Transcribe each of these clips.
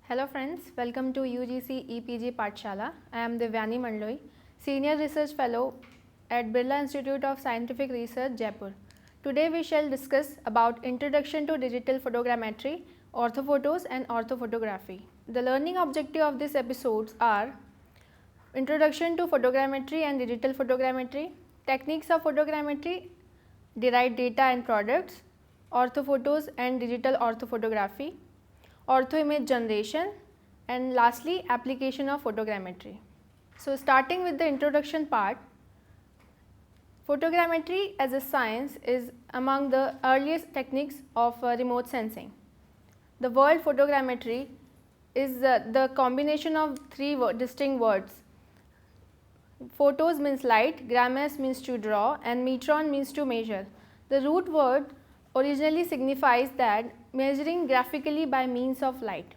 Hello friends, welcome to UGC EPG Pathshala. I am Divyani Mandloi, Senior Research Fellow at Birla Institute of Scientific Research, Jaipur. Today we shall discuss about Introduction to Digital Photogrammetry, Orthophotos and Orthophotography. The learning objective of these episodes are Introduction to Photogrammetry and Digital Photogrammetry, Techniques of Photogrammetry, Derived Data and Products, Orthophotos and Digital Orthophotography, ortho image generation, and lastly application of photogrammetry. So, starting with the introduction part, photogrammetry as a science is among the earliest techniques of remote sensing. The word photogrammetry is the combination of three distinct words. Photos means light, grammes means to draw, and metron means to measure. The root word originally signifies that measuring graphically by means of light.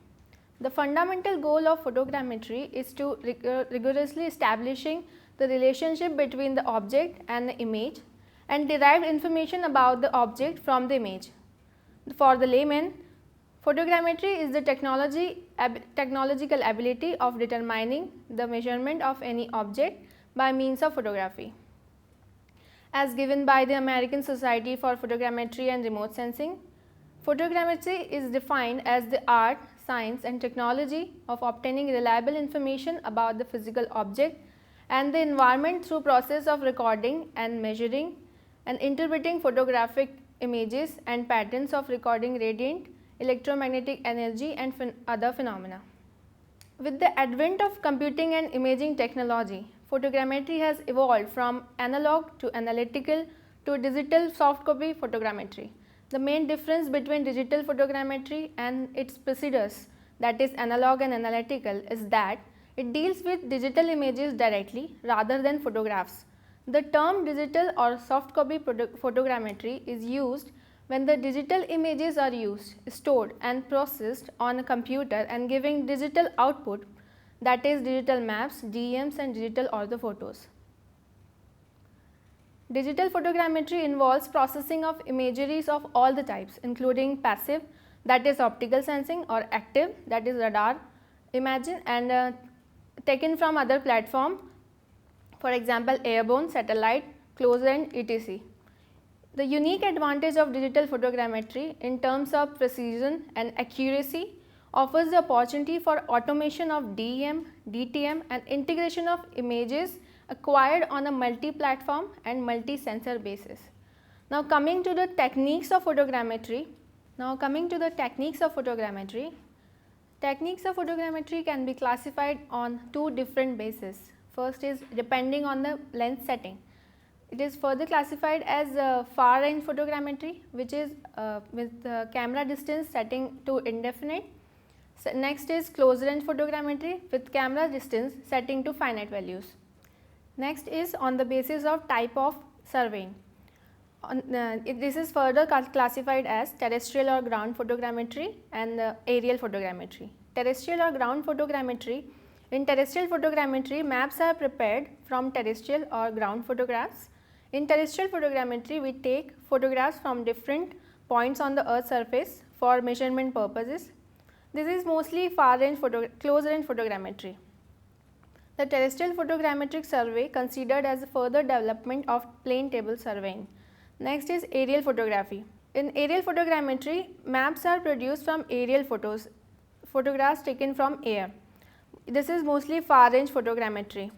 The fundamental goal of photogrammetry is to rigorously establishing the relationship between the object and the image and derive information about the object from the image. For the layman, photogrammetry is the technological ability of determining the measurement of any object by means of photography. As given by the American Society for Photogrammetry and Remote Sensing, photogrammetry is defined as the art, science and technology of obtaining reliable information about the physical object and the environment through process of recording and measuring and interpreting photographic images and patterns of recording radiant, electromagnetic energy and other phenomena. With the advent of computing and imaging technology, photogrammetry has evolved from analog to analytical to digital soft copy photogrammetry. The main difference between digital photogrammetry and its predecessors, that is analog and analytical, is that it deals with digital images directly rather than photographs. The term digital or soft copy photogrammetry is used when the digital images are used, stored and processed on a computer and giving digital output, that is digital maps, DMs and digital orthophotos. Digital photogrammetry involves processing of imageries of all the types including passive, that is optical sensing, or active, that is radar imaging, and taken from other platform, for example airborne, satellite, close range, etc. The unique advantage of digital photogrammetry in terms of precision and accuracy offers the opportunity for automation of DEM, DTM and integration of images acquired on a multi-platform and multi-sensor basis. Now coming to the techniques of photogrammetry. Techniques of photogrammetry can be classified on two different bases. First is depending on the lens setting. It is further classified as far range photogrammetry, which is with the camera distance setting to indefinite. So next is close range photogrammetry with camera distance setting to finite values. Next is on the basis of type of surveying. This is further classified as terrestrial or ground photogrammetry and aerial photogrammetry. Terrestrial or ground photogrammetry. In terrestrial photogrammetry, maps are prepared from terrestrial or ground photographs. In terrestrial photogrammetry, we take photographs from different points on the earth's surface for measurement purposes. This is mostly close range photogrammetry. The terrestrial photogrammetric survey considered as a further development of plane table surveying. Next is aerial photography. In aerial photogrammetry, maps are produced from aerial photographs taken from air. This is mostly far range photogrammetry.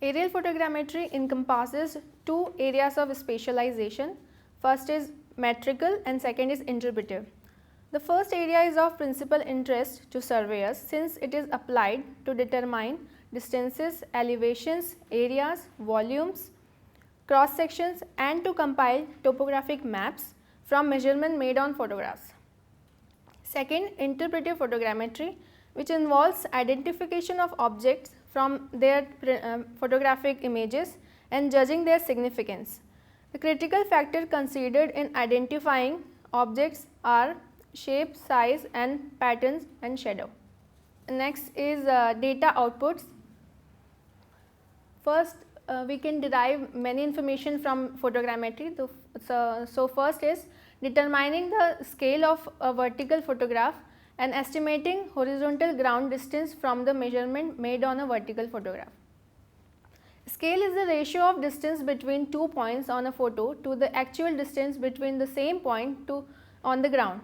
Aerial photogrammetry encompasses two areas of specialization. First is metrical and second is interpretive. The first area is of principal interest to surveyors since it is applied to determine distances, elevations, areas, volumes, cross sections and to compile topographic maps from measurement made on photographs. Second, interpretive photogrammetry, which involves identification of objects from their photographic images and judging their significance. The critical factor considered in identifying objects are shape, size and patterns and shadow. Next is data outputs. First we can derive many information from photogrammetry. So first is determining the scale of a vertical photograph and estimating horizontal ground distance from the measurement made on a vertical photograph. Scale is the ratio of distance between two points on a photo to the actual distance between the same point on the ground.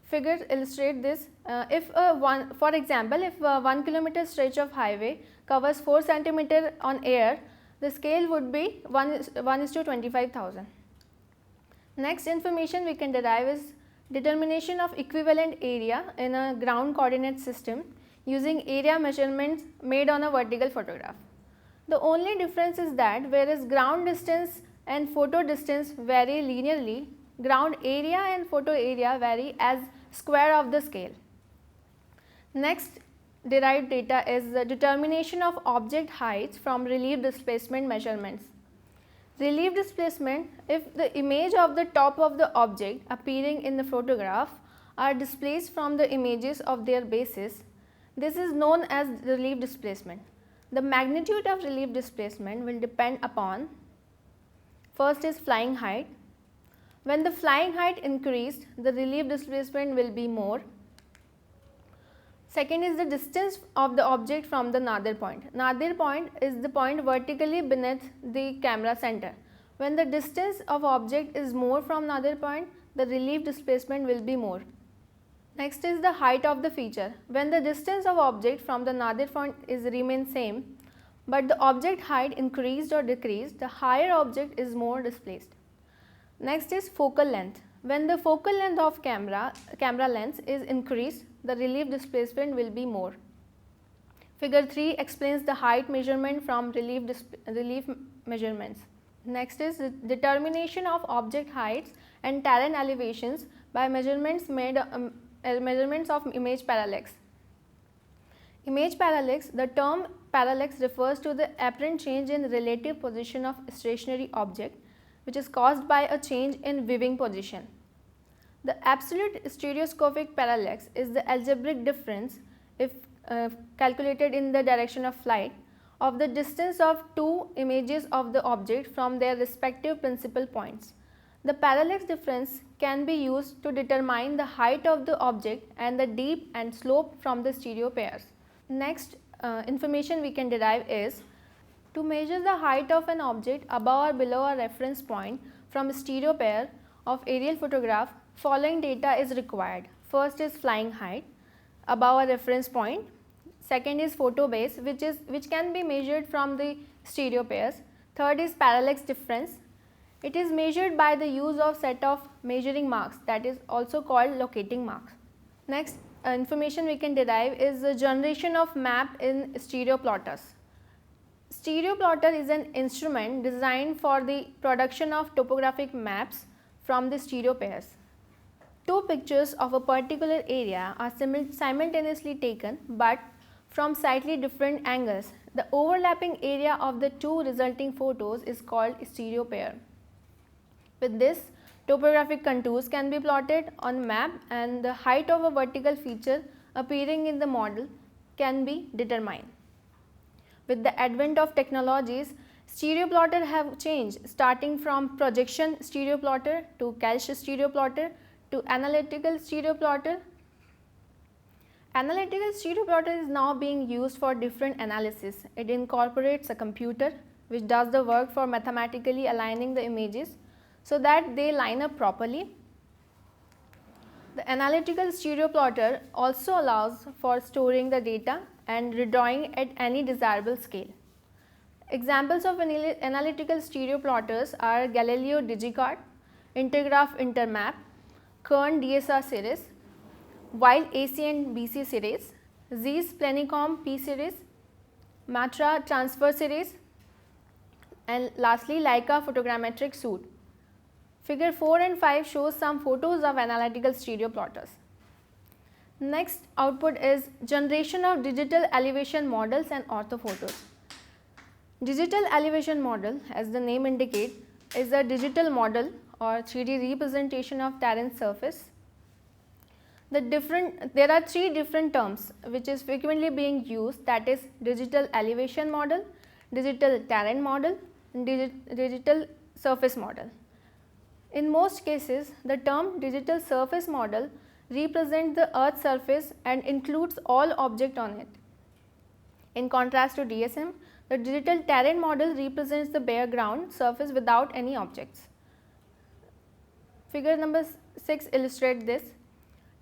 Figures illustrate this. For example, if a 1 kilometer stretch of highway covers 4 centimeter on air, the scale would be 1:25,000. Next information we can derive is determination of equivalent area in a ground coordinate system using area measurements made on a vertical photograph. The only difference is that whereas ground distance and photo distance vary linearly, ground area and photo area vary as square of the scale. Next derived data is the determination of object heights from relief displacement measurements. Relief displacement, if the image of the top of the object appearing in the photograph are displaced from the images of their bases, this is known as relief displacement. The magnitude of relief displacement will depend upon, first is flying height. When the flying height increased, the relief displacement will be more. Second is the distance of the object from the nadir point. Nadir point is the point vertically beneath the camera center. When the distance of object is more from nadir point, the relief displacement will be more. Next is the height of the feature. When the distance of object from the nadir point remains same, but the object height increased or decreased, the higher object is more displaced. Next is focal length. When the focal length of camera lens is increased, the relief displacement will be more. Figure 3 explains the height measurement from relief measurements. Next is determination of object heights and terrain elevations by measurements of image parallax. Image parallax, the term parallax refers to the apparent change in relative position of stationary object which is caused by a change in viewing position. The absolute stereoscopic parallax is the algebraic difference, if calculated in the direction of flight, of the distance of two images of the object from their respective principal points. The parallax difference can be used to determine the height of the object and the depth and slope from the stereo pairs. Next information we can derive is to measure the height of an object above or below a reference point from a stereo pair of aerial photograph, following data is required. First is flying height above a reference point. Second is photo base which can be measured from the stereo pairs. Third is parallax difference. It is measured by the use of set of measuring marks, that is also called locating marks. Next information we can derive is the generation of map in stereo plotters. Stereo plotter is an instrument designed for the production of topographic maps from the stereo pairs. Two pictures of a particular area are simultaneously taken but from slightly different angles. The overlapping area of the two resulting photos is called stereo pair. With this, topographic contours can be plotted on map and the height of a vertical feature appearing in the model can be determined. With the advent of technologies, stereo plotter have changed, starting from projection stereo plotter to cache stereo plotter to analytical stereo plotter. Analytical stereo plotter is now being used for different analysis. It incorporates a computer which does the work for mathematically aligning the images so that they line up properly. The analytical stereo plotter also allows for storing the data and redrawing at any desirable scale. Examples of analytical stereo plotters are Galileo DigiCard, Intergraph Intermap, Kern DSR series, Wild AC and BC series, Zeiss Plenicom P series, Matra Transfer series, and lastly Leica Photogrammetric suite. Figure 4 and 5 shows some photos of analytical stereo plotters. Next output is generation of digital elevation models and orthophotos. Digital elevation model, as the name indicates, is a digital model or 3D representation of terrain surface. There are three different terms which is frequently being used, that is digital elevation model, digital terrain model and digital surface model. In most cases, the term digital surface model represents the Earth's surface and includes all objects on it. In contrast to DSM, the digital terrain model represents the bare ground surface without any objects. Figure number 6 illustrates this.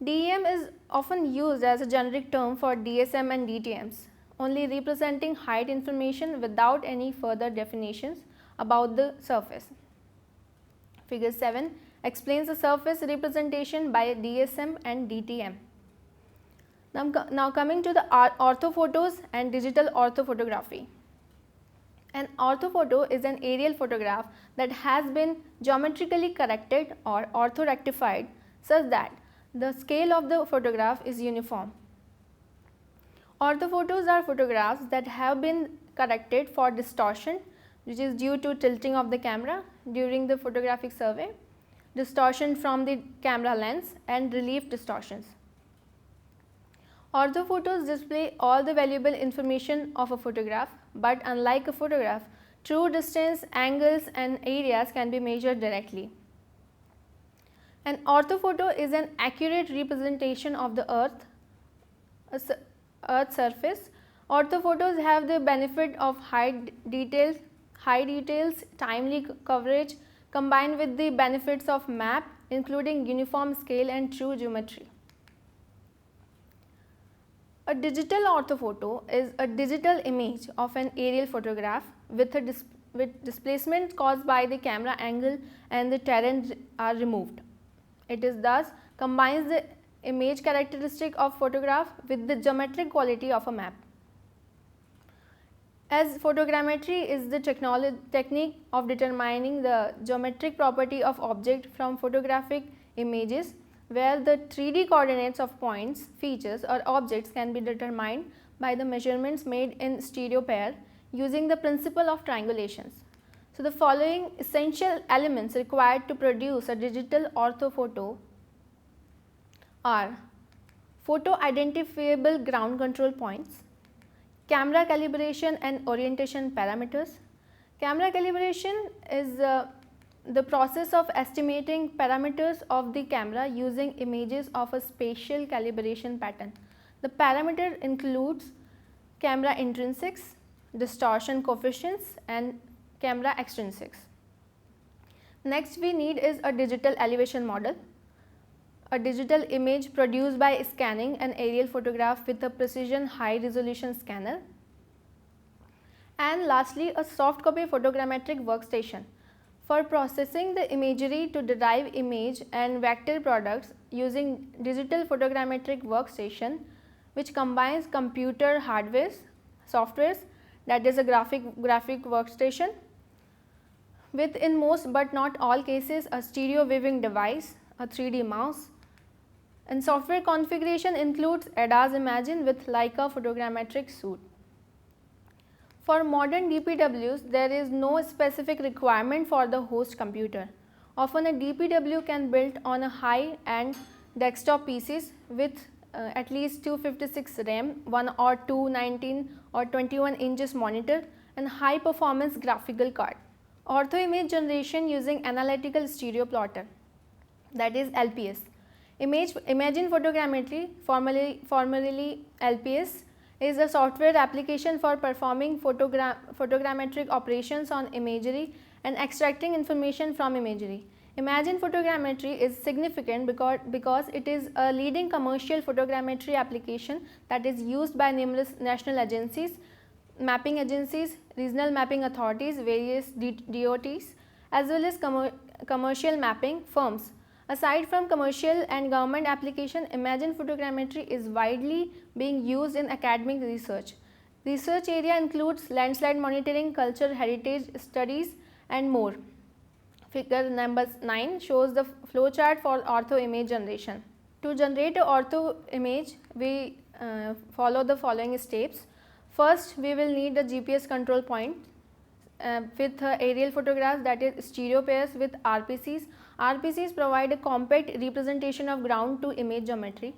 DEM is often used as a generic term for DSM and DTMs, only representing height information without any further definitions about the surface. Figure 7 explains the surface representation by DSM and DTM. Now coming to the orthophotos and digital orthophotography. An orthophoto is an aerial photograph that has been geometrically corrected or orthorectified such that the scale of the photograph is uniform. Orthophotos are photographs that have been corrected for distortion, which is due to tilting of the camera during the photographic survey, distortion from the camera lens, and relief distortions. Orthophotos display all the valuable information of a photograph, but unlike a photograph, true distance, angles and areas can be measured directly. An orthophoto is an accurate representation of the Earth's surface. Orthophotos have the benefit of high details, timely coverage, combined with the benefits of map, including uniform scale and true geometry. A digital orthophoto is a digital image of an aerial photograph with displacement caused by the camera angle and the terrain are removed. It is thus combines the image characteristic of photograph with the geometric quality of a map. As photogrammetry is the technique of determining the geometric property of object from photographic images, where the 3D coordinates of points, features or objects can be determined by the measurements made in stereo pair using the principle of triangulations. So, the following essential elements required to produce a digital orthophoto are photo identifiable ground control points, camera calibration and orientation parameters. Camera calibration is the process of estimating parameters of the camera using images of a spatial calibration pattern. The parameter includes camera intrinsics, distortion coefficients and camera extrinsics. Next we need is a digital elevation model, a digital image produced by scanning an aerial photograph with a precision high resolution scanner, and lastly a soft copy photogrammetric workstation for processing the imagery to derive image and vector products using digital photogrammetric workstation, which combines computer softwares, that is a graphic workstation, with in most but not all cases a stereo viewing device, a 3D mouse, and software configuration includes ADAS Imagine with Leica photogrammetric suite. For modern DPWs, there is no specific requirement for the host computer. Often a DPW can be built on a high-end desktop PCs with at least 256 RAM, 1 or 2 19 or 21 inches monitor and high performance graphical card. Ortho image generation using analytical stereo plotter, that is LPS. Imagine photogrammetry, formerly LPS, is a software application for performing photogrammetric operations on imagery and extracting information from imagery. Imagine photogrammetry is significant because it is a leading commercial photogrammetry application that is used by numerous national agencies, mapping agencies, regional mapping authorities, various DOTs, as well as commercial mapping firms. Aside from commercial and government application, Imagine photogrammetry is widely being used in academic research. Research area includes landslide monitoring, cultural heritage studies and more. Figure number 9 shows the flowchart for ortho image generation. To generate an ortho image, we follow the following steps. First, we will need a GPS control point with aerial photographs, that is stereo pairs with RPCs. RPCs provide a compact representation of ground to image geometry.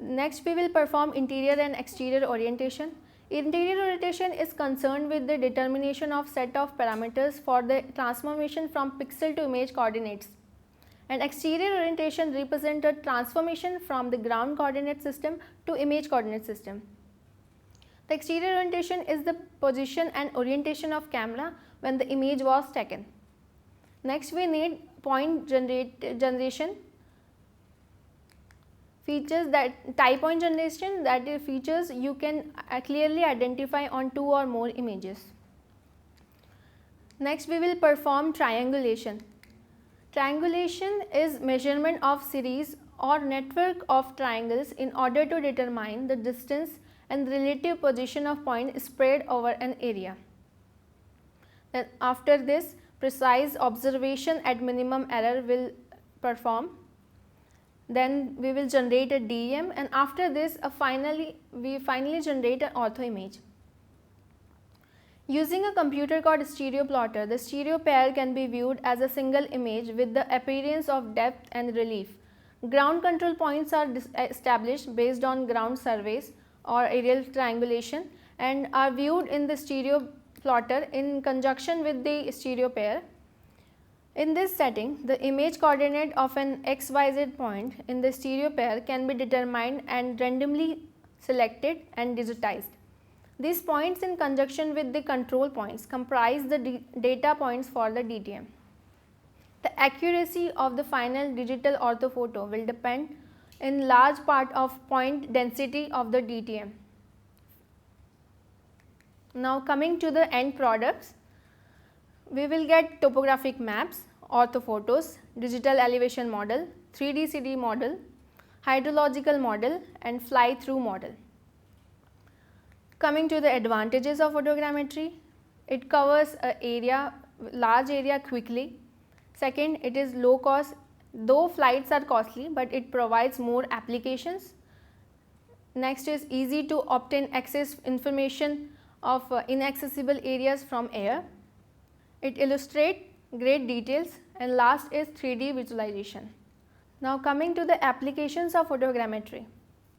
Next, we will perform interior and exterior orientation. Interior orientation is concerned with the determination of set of parameters for the transformation from pixel to image coordinates. and exterior orientation represents a transformation from the ground coordinate system to image coordinate system. The exterior orientation is the position and orientation of camera when the image was taken. Next we need point generation features, that type point generation, that is features you can clearly identify on 2 or more images. Next we will perform triangulation. Triangulation is measurement of series or network of triangles in order to determine the distance and relative position of point spread over an area. Then after this, precise observation at minimum error will perform. Then we will generate a DEM, and after this we finally generate an ortho image. Using a computer called stereo plotter, the stereo pair can be viewed as a single image with the appearance of depth and relief. Ground control points are established based on ground surveys or aerial triangulation and are viewed in the stereo plotter in conjunction with the stereo pair. In this setting, the image coordinate of an XYZ point in the stereo pair can be determined and randomly selected and digitized. These points in conjunction with the control points comprise the data points for the DTM. The accuracy of the final digital orthophoto will depend in large part of point density of the DTM. Now coming to the end products, we will get topographic maps, orthophotos, digital elevation model, 3D CD model, hydrological model and fly-through model. Coming to the advantages of photogrammetry, it covers a large area quickly. Second, it is low cost, though flights are costly, but it provides more applications. Next is easy to obtain access information of inaccessible areas from air. It illustrates great details, and last is 3D visualization. Now coming to the applications of photogrammetry.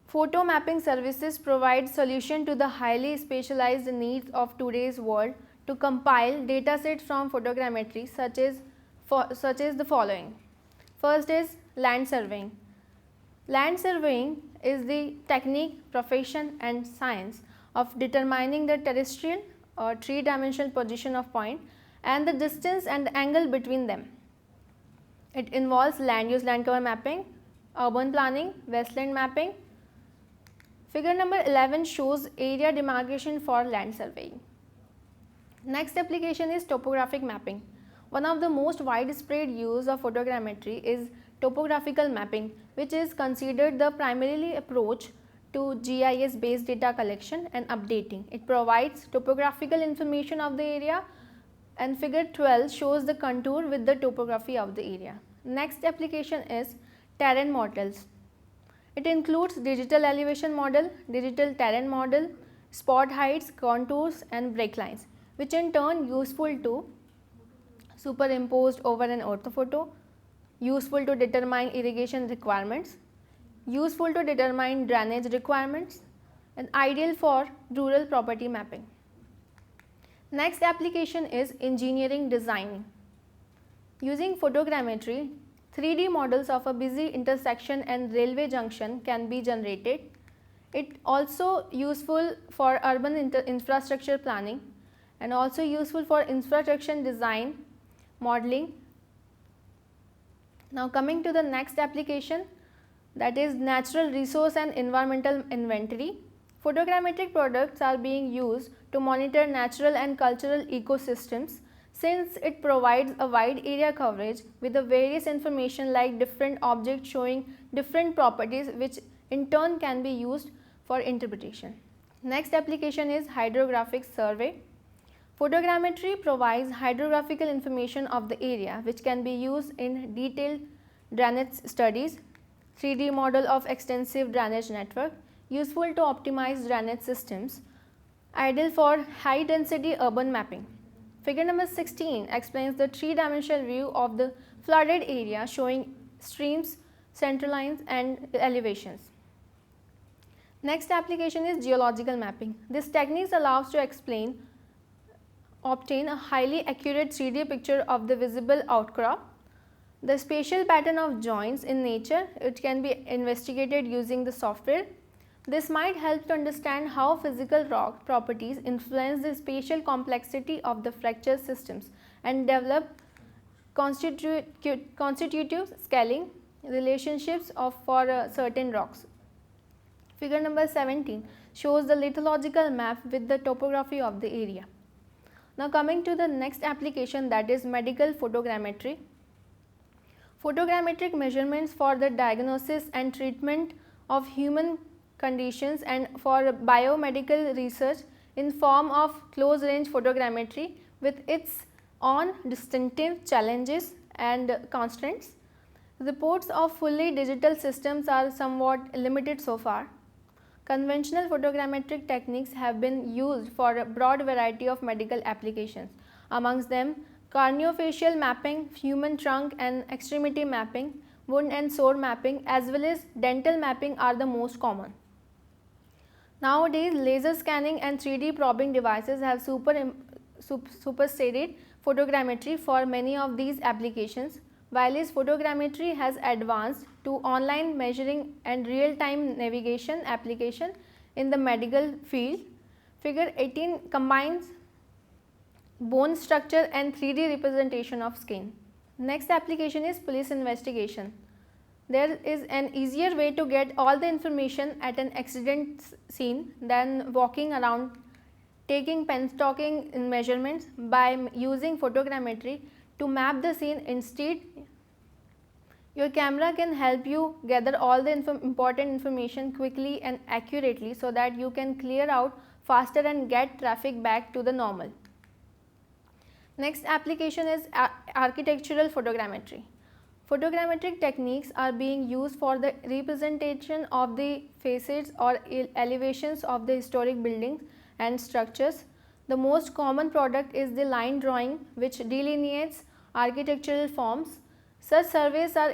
Photo mapping services provide solution to the highly specialized needs of today's world to compile datasets from photogrammetry such as the following. First is land surveying. Land surveying is the technique, profession and science of determining the terrestrial or three-dimensional position of point and the distance and the angle between them. It involves land use land cover mapping, urban planning, wasteland mapping. Figure number 11 shows area demarcation for land surveying. Next application is topographic mapping. One of the most widespread use of photogrammetry is topographical mapping, which is considered the primarily approach to GIS based data collection and updating. It provides topographical information of the area, and figure 12 shows the contour with the topography of the area. Next application is terrain models. It includes digital elevation model, digital terrain model, spot heights, contours and break lines, which in turn useful to superimposed over an orthophoto, useful to determine irrigation requirements, useful to determine drainage requirements, and ideal for rural property mapping. Next application is engineering designing. Using photogrammetry, 3D models of a busy intersection and railway junction can be generated. It also useful for urban infrastructure planning and also useful for infrastructure design modeling. Now coming to the next application, that is natural resource and environmental inventory. Photogrammetric products are being used to monitor natural and cultural ecosystems, since it provides a wide area coverage with the various information like different objects showing different properties, which in turn can be used for interpretation. Next application is hydrographic survey. Photogrammetry provides hydrographical information of the area, which can be used in detailed drainage studies, 3D model of extensive drainage network, useful to optimize drainage systems, ideal for high density urban mapping. Figure number 16 explains the three-dimensional view of the flooded area showing streams, center lines and elevations. Next application is geological mapping. This technique allows to obtain a highly accurate 3D picture of the visible outcrop. The spatial pattern of joints in nature, it can be investigated using the software. This might help to understand how physical rock properties influence the spatial complexity of the fracture systems and develop constitutive scaling relationships for certain rocks. Figure number 17 shows the lithological map with the topography of the area. Now coming to the next application, that is medical photogrammetry. Photogrammetric measurements for the diagnosis and treatment of human conditions and for biomedical research in form of close range photogrammetry with its own distinctive challenges and constraints. Reports of fully digital systems are somewhat limited so far. Conventional photogrammetric techniques have been used for a broad variety of medical applications, amongst them craniofacial mapping, human trunk and extremity mapping, wound and sore mapping, as well as dental mapping are the most common. Nowadays, laser scanning and 3D probing devices have superseded photogrammetry for many of these applications, while photogrammetry has advanced to online measuring and real-time navigation application in the medical field. Figure 18 combines bone structure and 3D representation of skin. Next application is police investigation. There is an easier way to get all the information at an accident scene than walking around taking pen-stalking measurements by using photogrammetry to map the scene. Instead, your camera can help you gather all the important information quickly and accurately so that you can clear out faster and get traffic back to the normal. Next application is architectural photogrammetry. Photogrammetric techniques are being used for the representation of the facades or elevations of the historic buildings and structures. The most common product is the line drawing, which delineates architectural forms. Such surveys are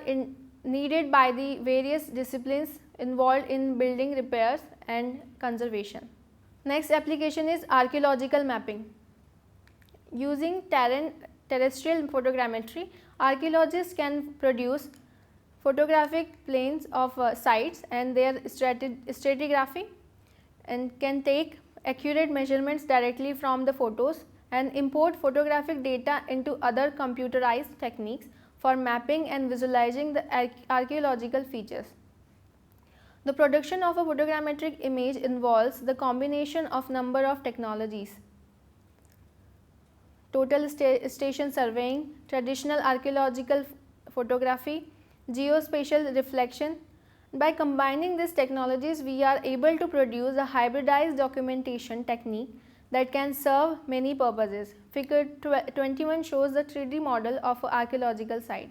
needed by the various disciplines involved in building repairs and conservation. Next application is archaeological mapping. Using terrestrial photogrammetry, archaeologists can produce photographic planes of sites and their stratigraphy and can take accurate measurements directly from the photos and import photographic data into other computerized techniques for mapping and visualizing the archaeological features. The production of a photogrammetric image involves the combination of number of technologies: total station surveying, traditional archaeological photography, geospatial reflection. By combining these technologies, we are able to produce a hybridized documentation technique that can serve many purposes. Figure 21 shows the 3D model of an archaeological site.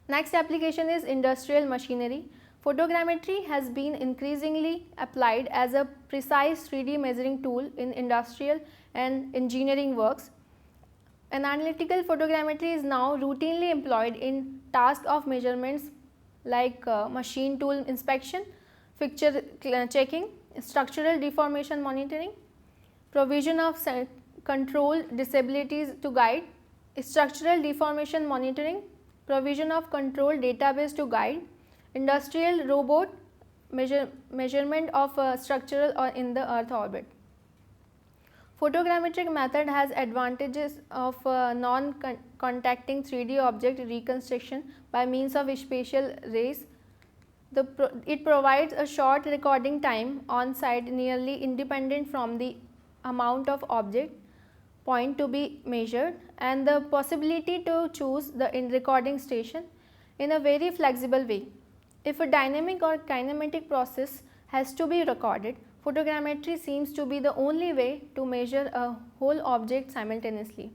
Next application is industrial machinery. Photogrammetry has been increasingly applied as a precise 3D measuring tool in industrial and engineering works. An analytical photogrammetry is now routinely employed in tasks of measurements like machine tool inspection, fixture checking, structural deformation monitoring, provision of control disabilities to guide, structural deformation monitoring, provision of control database to guide, industrial robot measurement of structural or in the earth orbit. Photogrammetric method has advantages of non-contacting 3D object reconstruction by means of spatial rays. It provides a short recording time on site, nearly independent from the amount of object point to be measured, and the possibility to choose the recording station in a very flexible way. If a dynamic or kinematic process has to be recorded, photogrammetry seems to be the only way to measure a whole object simultaneously.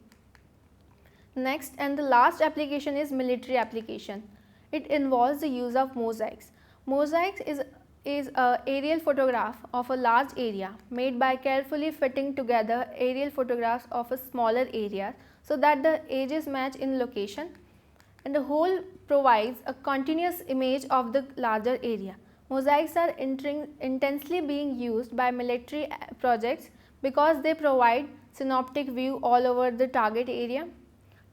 Next and the last application is military application. It involves the use of mosaics. Mosaics is an aerial photograph of a large area made by carefully fitting together aerial photographs of a smaller area so that the edges match in location, and the whole provides a continuous image of the larger area. Mosaics are intensely being used by military projects because they provide synoptic view all over the target area.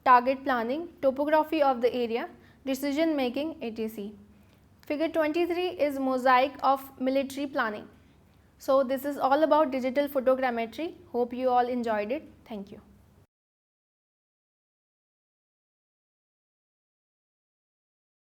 target planning, topography of the area, decision making, etc. Figure 23 is mosaic of military planning. So, this is all about digital photogrammetry. Hope you all enjoyed it. Thank you.